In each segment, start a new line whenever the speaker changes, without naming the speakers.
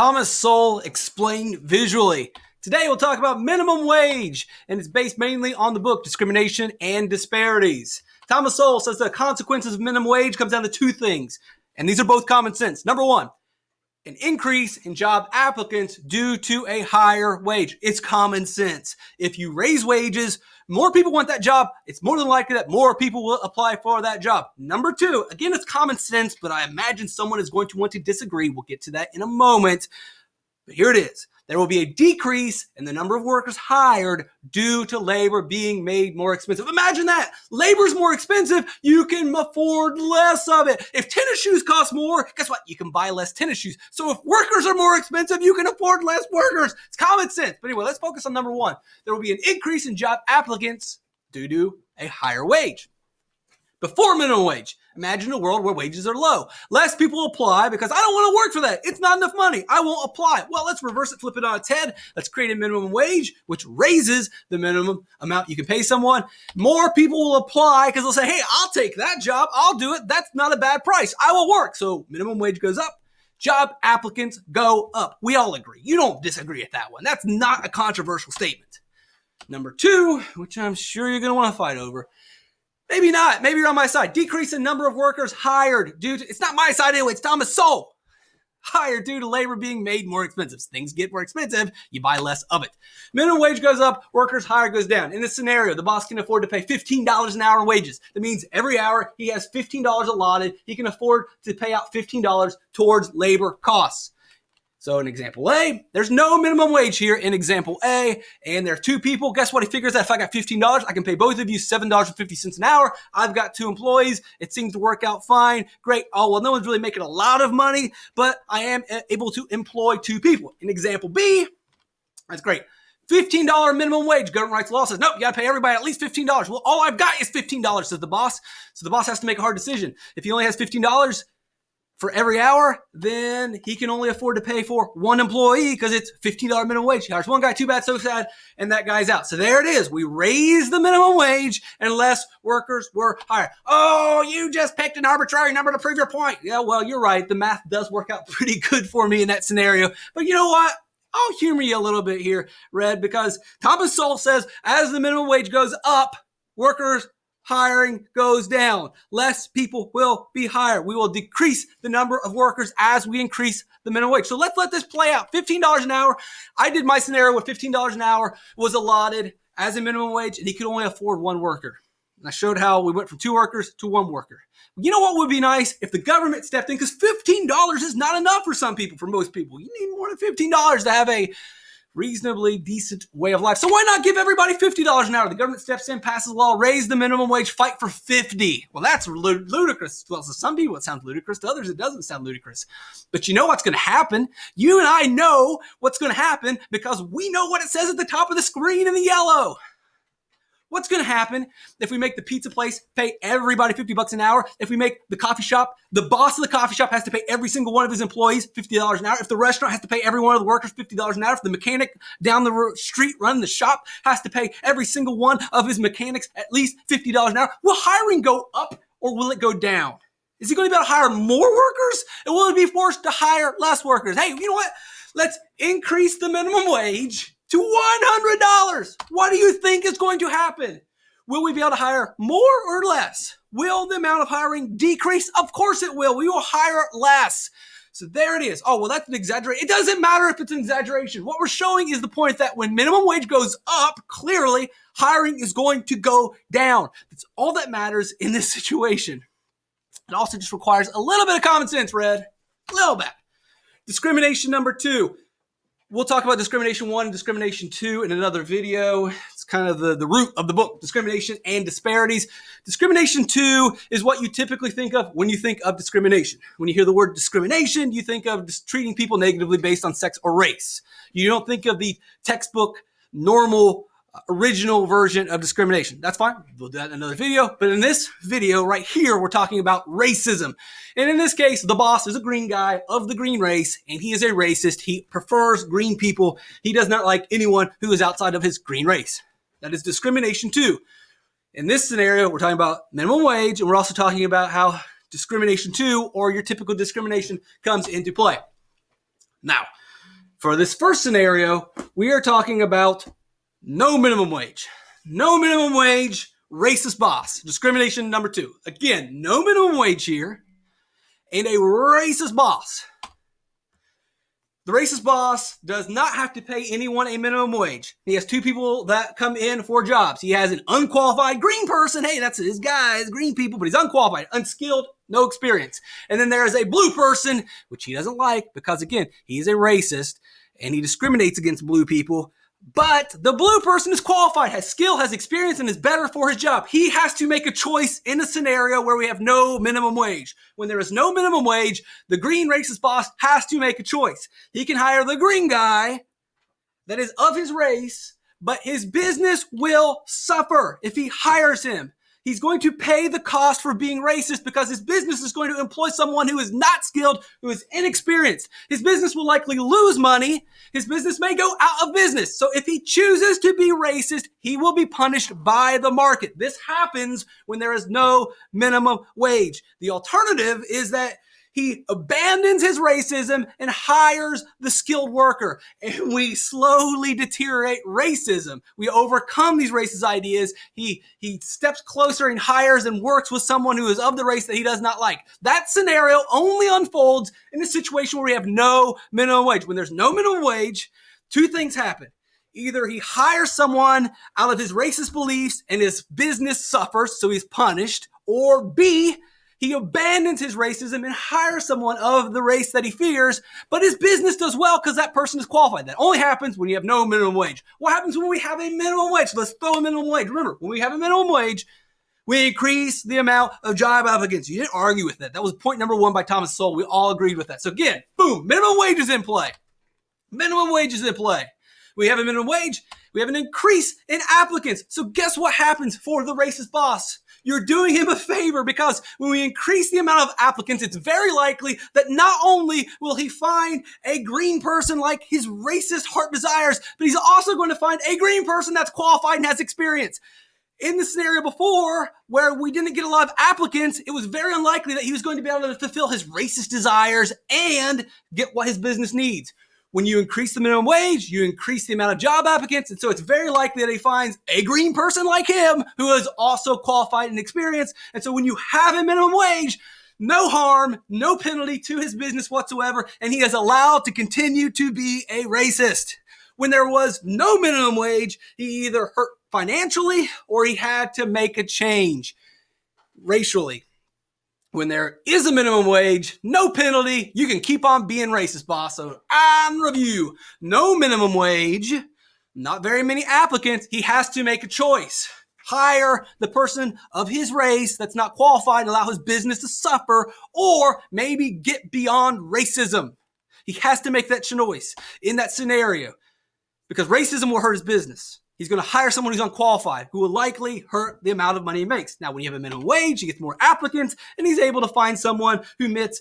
Thomas Sowell explained visually. Today we'll talk about minimum wage, and it's based mainly on the book Discrimination and Disparities. Thomas Sowell says the consequences of minimum wage comes down to two things, and these are both common sense. Number one, an increase in job applicants due to a higher wage. It's common sense. If you raise wages, more people want that job. It's more than likely that more people will apply for that job. Number two, again, it's common sense, but I imagine someone is going to want to disagree. We'll get to that in a moment. But here it is. There will be a decrease in the number of workers hired due to labor being made more expensive. Imagine that. Labor's more expensive. You can afford less of it. If tennis shoes cost more, guess what? You can buy less tennis shoes. So if workers are more expensive, you can afford less workers. It's common sense. But anyway, let's focus on number one. There will be an increase in job applicants due to a higher wage. Before minimum wage, imagine a world where wages are low. Less people apply because I don't want to work for that. It's not enough money. I won't apply. Well, let's reverse it, flip it on its head. Let's create a minimum wage, which raises the minimum amount you can pay someone. More people will apply because they'll say, hey, I'll take that job. I'll do it. That's not a bad price. I will work. So minimum wage goes up. Job applicants go up. We all agree. You don't disagree with that one. That's not a controversial statement. Number two, which I'm sure you're going to want to fight over. Maybe not. Maybe you're on my side. Decrease in number of workers hired due to, it's not my side anyway, it's Thomas Sowell. Hired due to labor being made more expensive. Things get more expensive, you buy less of it. Minimum wage goes up, workers hired goes down. In this scenario, the boss can afford to pay $15 an hour in wages. That means every hour he has $15 allotted. He can afford to pay out $15 towards labor costs. So in example A, there's no minimum wage here in example A, and there are two people. Guess what? He figures that if I got $15, I can pay both of you $7.50 an hour. I've got two employees. It seems to work out fine. Great. Oh, well, no one's really making a lot of money, but I am able to employ two people. In example B, that's great. $15 minimum wage. Government writes law says, nope, you got to pay everybody at least $15. Well, all I've got is $15, says the boss. So the boss has to make a hard decision. If he only has $15, for every hour, then he can only afford to pay for one employee because it's $15 minimum wage. He hires one guy, too bad, so sad, and that guy's out. So there it is. We raised the minimum wage and less workers were hired. Oh, you just picked an arbitrary number to prove your point. Yeah, well, you're right. The math does work out pretty good for me in that scenario. But you know what? I'll humor you a little bit here, Red, because Thomas Sowell says as the minimum wage goes up, workers hiring goes down. Less people will be hired. We will decrease the number of workers as we increase the minimum wage. So let's let this play out. $15 an hour. I did my scenario where $15 an hour was allotted as a minimum wage, and he could only afford one worker. And I showed how we went from two workers to one worker. You know what would be nice? If the government stepped in, because $15 is not enough for some people, for most people. You need more than $15 to have a reasonably decent way of life. So why not give everybody $50 an hour? The government steps in, passes a law, raise the minimum wage, fight for $50. Well, that's ludicrous. Well, to some people it sounds ludicrous. To others it doesn't sound ludicrous. But you know what's going to happen? You and I know what's going to happen because we know what it says at the top of the screen in the yellow. What's going to happen if we make the pizza place pay everybody $50 an hour? If we make the coffee shop, the boss of the coffee shop has to pay every single one of his employees $50 an hour. If the restaurant has to pay every one of the workers $50 an hour. If the mechanic down the street running the shop has to pay every single one of his mechanics at least $50 an hour, will hiring go up or will it go down? Is he going to be able to hire more workers? Or will it be forced to hire less workers? Hey, you know what? Let's increase the minimum wage to $100. What do you think is going to happen? Will we be able to hire more or less? Will the amount of hiring decrease? Of course it will. We will hire less. So there it is. Oh, well, that's an exaggeration. It doesn't matter if it's an exaggeration. What we're showing is the point that when minimum wage goes up, clearly hiring is going to go down. That's all that matters in this situation. It also just requires a little bit of common sense, Red. A little bit. Discrimination number two. We'll talk about discrimination 1 and discrimination 2 in another video. It's kind of the root of the book, Discrimination and Disparities. Discrimination 2 is what you typically think of when you think of discrimination. When you hear the word discrimination, you think of just treating people negatively based on sex or race. You don't think of the textbook, normal, original version of discrimination. That's fine. We'll do that in another video. But in this video right here, we're talking about racism. And in this case, the boss is a green guy of the green race, and he is a racist. He prefers green people. He does not like anyone who is outside of his green race. That is discrimination 2. In this scenario, we're talking about minimum wage, and we're also talking about how discrimination 2, or your typical discrimination, comes into play. Now, For this first scenario, we are talking about no minimum wage. No minimum wage, racist boss. Discrimination number 2. Again, no minimum wage here and a racist boss. The racist boss does not have to pay anyone a minimum wage. He has 2 people that come in for jobs. He has an unqualified green person. Hey, that's his guys, green people, but he's unqualified, unskilled, no experience. And then there is a blue person, which he doesn't like because, again, he's a racist and he discriminates against blue people. But the blue person is qualified, has skill, has experience, and is better for his job. He has to make a choice in a scenario where we have no minimum wage. When there is no minimum wage, the green racist boss has to make a choice. He can hire the green guy that is of his race, but his business will suffer if he hires him. He's going to pay the cost for being racist because his business is going to employ someone who is not skilled, who is inexperienced. His business will likely lose money. His business may go out of business. So if he chooses to be racist, he will be punished by the market. This happens when there is no minimum wage. The alternative is that he abandons his racism and hires the skilled worker. And we slowly deteriorate racism. We overcome these racist ideas. He steps closer and hires and works with someone who is of the race that he does not like. That scenario only unfolds in a situation where we have no minimum wage. When there's no minimum wage, 2 things happen. Either he hires someone out of his racist beliefs and his business suffers, so he's punished, or B, he abandons his racism and hires someone of the race that he fears, but his business does well because that person is qualified. That only happens when you have no minimum wage. What happens when we have a minimum wage? Let's throw a minimum wage. Remember, when we have a minimum wage, we increase the amount of job applicants. You didn't argue with that. That was point number 1 by Thomas Sowell. We all agreed with that. So again, boom, minimum wage is in play. Minimum wage is in play. We have a minimum wage. We have an increase in applicants. So guess what happens for the racist boss? You're doing him a favor because when we increase the amount of applicants, it's very likely that not only will he find a green person like his racist heart desires, but he's also going to find a green person that's qualified and has experience. In the scenario before, where we didn't get a lot of applicants, it was very unlikely that he was going to be able to fulfill his racist desires and get what his business needs. When you increase the minimum wage, you increase the amount of job applicants, and so it's very likely that he finds a green person like him who is also qualified and experienced. And so when you have a minimum wage, no harm, no penalty to his business whatsoever, and he is allowed to continue to be a racist. When there was no minimum wage, he either hurt financially or he had to make a change racially. When there is a minimum wage, no penalty, you can keep on being racist, boss. So on review, no minimum wage, not very many applicants, he has to make a choice. Hire the person of his race that's not qualified and allow his business to suffer, or maybe get beyond racism. He has to make that choice in that scenario because racism will hurt his business. He's going to hire someone who's unqualified, who will likely hurt the amount of money he makes. Now, when you have a minimum wage, he gets more applicants, and he's able to find someone who meets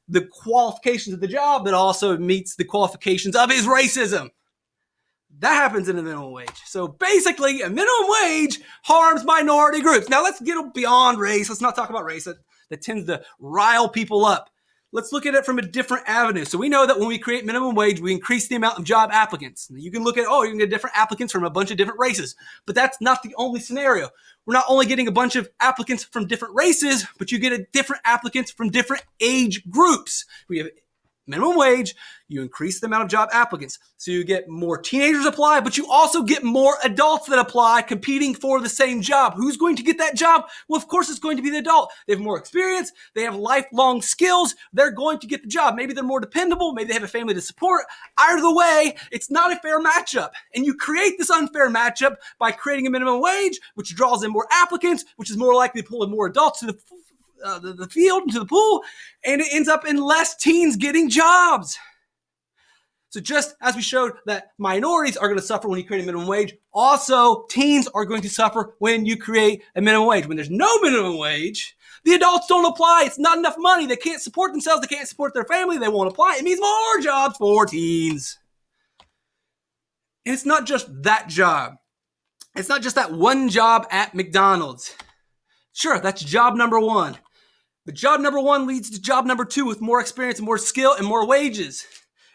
the qualifications of the job, but also meets the qualifications of his racism. That happens in a minimum wage. So basically, a minimum wage harms minority groups. Now, let's get beyond race. Let's not talk about race. That tends to rile people up. Let's look at it from a different avenue. So we know that when we create minimum wage, we increase the amount of job applicants. You can look at, you can get different applicants from a bunch of different races. But that's not the only scenario. We're not only getting a bunch of applicants from different races, but you get different applicants from different age groups. We have minimum wage, you increase the amount of job applicants. So you get more teenagers apply, but you also get more adults that apply competing for the same job. Who's going to get that job? Well, of course, it's going to be the adult. They have more experience. They have lifelong skills. They're going to get the job. Maybe they're more dependable. Maybe they have a family to support. Either the way, it's not a fair matchup. And you create this unfair matchup by creating a minimum wage, which draws in more applicants, which is more likely to pull in more adults to the field, into the pool, and it ends up in less teens getting jobs. So just as we showed that minorities are going to suffer when you create a minimum wage, also teens are going to suffer when you create a minimum wage. When there's no minimum wage, the adults don't apply. It's not enough money. They can't support themselves. They can't support their family. They won't apply. It means more jobs for teens. And it's not just that job. It's not just that one job at McDonald's. Sure, that's job number 1. But job number 1 leads to job number 2 with more experience and more skill and more wages.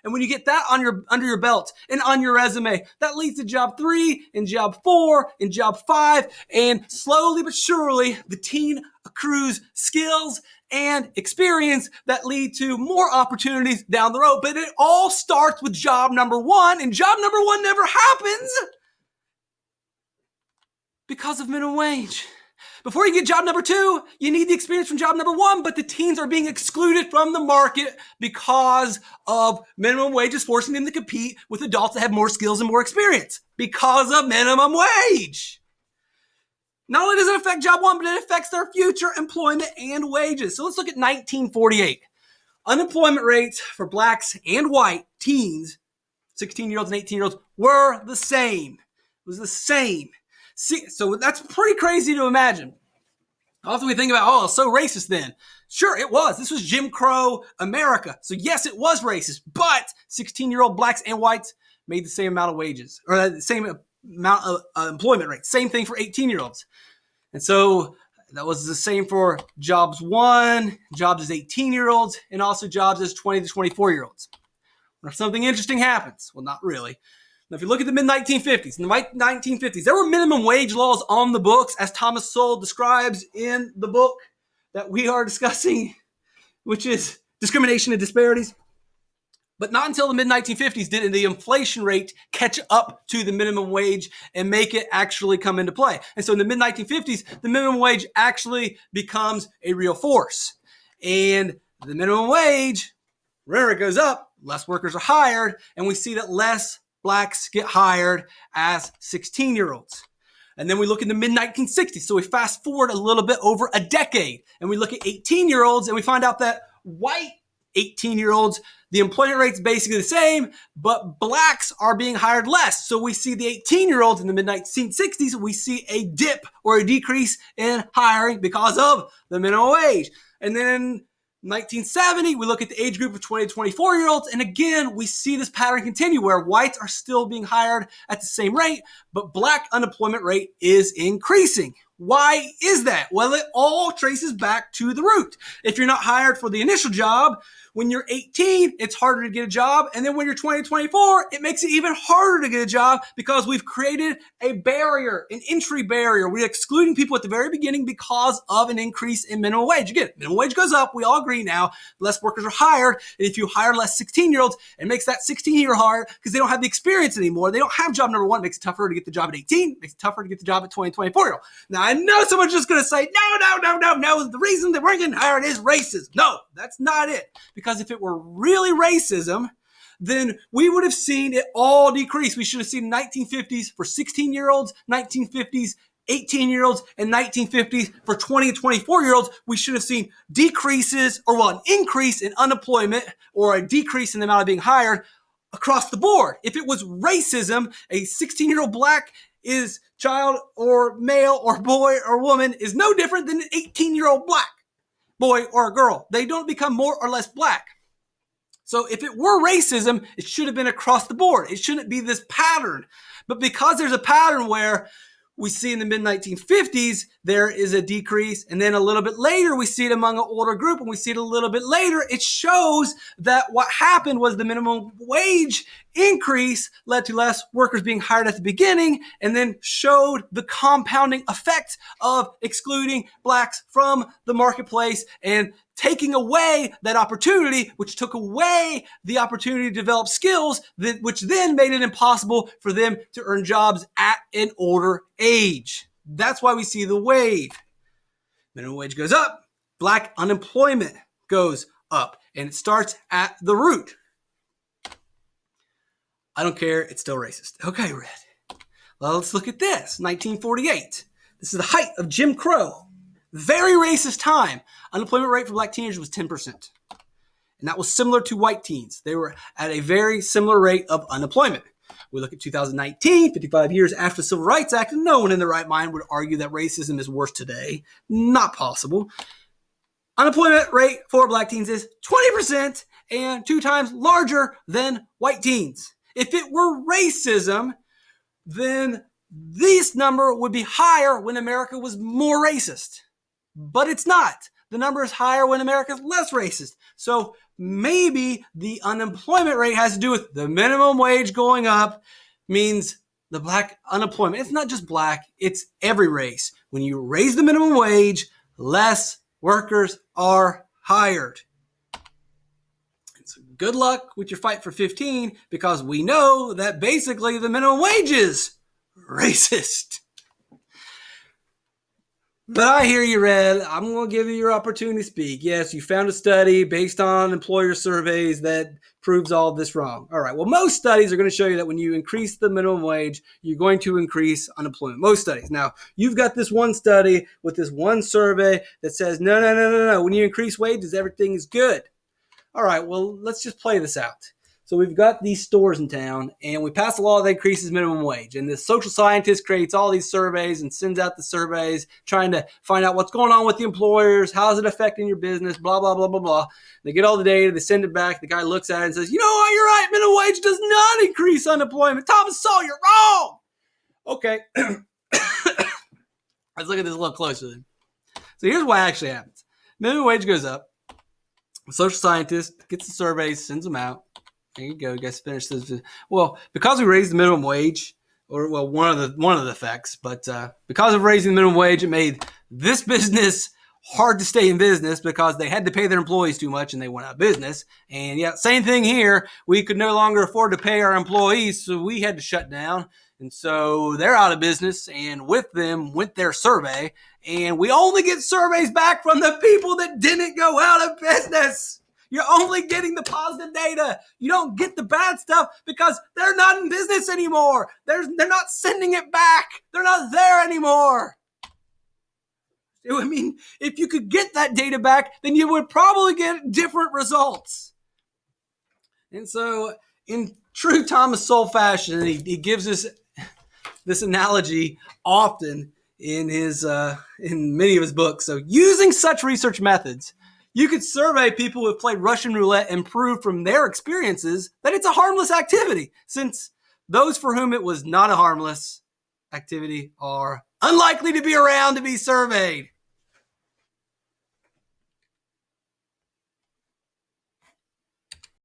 And when you get that under your belt and on your resume, that leads to job 3 and job 4 and job 5. And slowly but surely, the teen accrues skills and experience that lead to more opportunities down the road. But it all starts with job number 1, and job number 1 never happens because of minimum wage. Before you get job number 2, you need the experience from job number 1, but the teens are being excluded from the market because of minimum wages forcing them to compete with adults that have more skills and more experience because of minimum wage. Not only does it affect job 1, but it affects their future employment and wages. So let's look at 1948. Unemployment rates for blacks and white teens, 16-year-olds and 18-year-olds, were the same. It was the same. See, so that's pretty crazy to imagine. Often we think about, so racist then. Sure, it was. This was Jim Crow America. So yes, it was racist, but 16-year-old blacks and whites made the same amount of wages, or the same amount of employment rate. Same thing for 18-year-olds. And so that was the same for jobs 1, jobs as 18-year-olds, and also jobs as 20 to 24-year-olds. What if something interesting happens? Well, not really. Now, if you look at the mid-1950s, in the 1950s, there were minimum wage laws on the books, as Thomas Sowell describes in the book that we are discussing, which is Discrimination and Disparities. But not until the mid-1950s did the inflation rate catch up to the minimum wage and make it actually come into play. And so in the mid-1950s, the minimum wage actually becomes a real force. And the minimum wage, whenever it goes up, less workers are hired, and we see that less blacks get hired as 16-year-olds. And then we look in the mid-1960s. So we fast forward a little bit over a decade, and we look at 18-year-olds, and we find out that white 18-year-olds, the employment rate's basically the same, but blacks are being hired less. So we see the 18-year-olds in the mid-1960s, we see a dip or a decrease in hiring because of the minimum wage. And then 1970, we look at the age group of 20 to 24-year-olds, and again, we see this pattern continue where whites are still being hired at the same rate, but black unemployment rate is increasing. Why is that? Well, it all traces back to the root. If you're not hired for the initial job, when you're 18, it's harder to get a job. And then when you're 20 to 24, it makes it even harder to get a job because we've created a barrier, an entry barrier. We're excluding people at the very beginning because of an increase in minimum wage. Again, minimum wage goes up. We all agree now. Less workers are hired. And if you hire less 16-year-olds, it makes that 16-year hard because they don't have the experience anymore. They don't have job number 1. It makes it tougher to get the job at 18. It makes it tougher to get the job at 20 and 24-year-old. Now, I know someone's just going to say, no. The reason they weren't getting hired is racism. No, that's not it. Because if it were really racism, then we would have seen it all decrease. We should have seen 1950s for 16-year-olds, 1950s 18-year-olds, and 1950s for 20 and 24-year-olds. We should have seen decreases, or an increase in unemployment or a decrease in the amount of being hired across the board. If it was racism, a 16-year-old black is child or male or boy or woman is no different than an 18-year-old black boy or a girl. They don't become more or less black. So if it were racism, it should have been across the board. It shouldn't be this pattern. But because there's a pattern where we see in the mid-1950s, there is a decrease. And then a little bit later, we see it among an older group. And we see it a little bit later. It shows that what happened was the minimum wage increase led to less workers being hired at the beginning, and then showed the compounding effect of excluding blacks from the marketplace and taking away that opportunity, which took away the opportunity to develop skills, which then made it impossible for them to earn jobs at an older age. That's why we see the wave. Minimum wage goes up, black unemployment goes up, and it starts at the root. I don't care, it's still racist. Okay, Red. Well, let's look at this. 1948. This is the height of Jim Crow. Very racist time. Unemployment rate for black teenagers was 10%. And that was similar to white teens. They were at a very similar rate of unemployment. We look at 2019, 55 years after the Civil Rights Act, and no one in their right mind would argue that racism is worse today. Not possible. Unemployment rate for black teens is 20% and 2 times larger than white teens. If it were racism, then this number would be higher when America was more racist. But it's not. The number is higher when America is less racist. So maybe the unemployment rate has to do with the minimum wage going up, means the black unemployment. It's not just black, it's every race. When you raise the minimum wage, less workers are hired. So good luck with your fight for 15, because we know that basically the minimum wage is racist. But I hear you, Red. I'm going to give you your opportunity to speak. Yes, you found a study based on employer surveys that proves all of this wrong. All right. Well, most studies are going to show you that when you increase the minimum wage, you're going to increase unemployment. Most studies. Now, you've got this one study with this one survey that says, no. When you increase wages, everything is good. All right. Well, let's just play this out. So we've got these stores in town, and we pass a law that increases minimum wage. And this social scientist creates all these surveys and sends out the surveys trying to find out what's going on with the employers, how's it affecting your business, blah, blah, blah, blah, blah. They get all the data, they send it back. The guy looks at it and says, you know what, you're right, minimum wage does not increase unemployment. Thomas Sowell, you're wrong. Okay. Let's look at this a little closer then. So here's what actually happens. Minimum wage goes up. A social scientist gets the surveys, sends them out. There you go. You guys finished this. Well, because we raised the minimum wage, or well, one of the effects, but because of raising the minimum wage, it made this business hard to stay in business because they had to pay their employees too much and they went out of business. And yeah, same thing here. We could no longer afford to pay our employees, so we had to shut down. And so they're out of business, and with them went their survey. And we only get surveys back from the people that didn't go out of business. You're only getting the positive data. You don't get the bad stuff because they're not in business anymore. They're not sending it back. They're not there anymore. I mean, if you could get that data back, then you would probably get different results. And so in true Thomas Sowell fashion, he gives us this analogy often in many of his books. So using such research methods, you could survey people who have played Russian roulette and prove from their experiences that it's a harmless activity, since those for whom it was not a harmless activity are unlikely to be around to be surveyed.